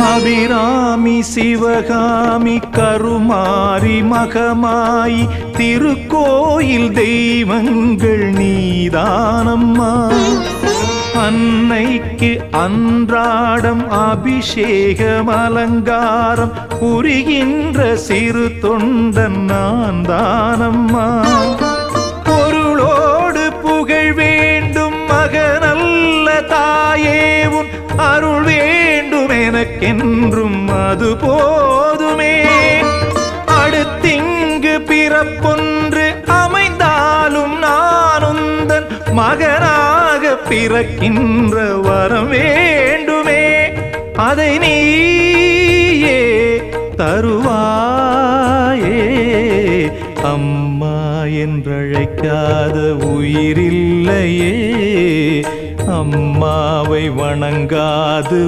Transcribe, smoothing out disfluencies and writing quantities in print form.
அபிராமி சிவகாமி கருமாரி மகமாயி திருக்கோயில் தெய்வங்கள் நீதானம்மா. அன்னைக்கு அன்றாடம் அபிஷேகம் அலங்காரம் புரிகின்ற சிறு தொண்டன் நான் தானம்மா. பொருளோடு புகழ் வேண்டும் மகனல்ல தாயே உன் அருள் வேண்டும் எனக்கென்றும் அது போதுமே. அடுத்திங்கு பிறப்பொன்று அமைந்தாலும் நான் உந்தன் மகனாக பிறக்கின்ற வரம் வேண்டுமே. அதை நீயே தருவாயே. அம்மா என்றழைக்காத உயிரில்லையே, அம்மாவை வணங்காது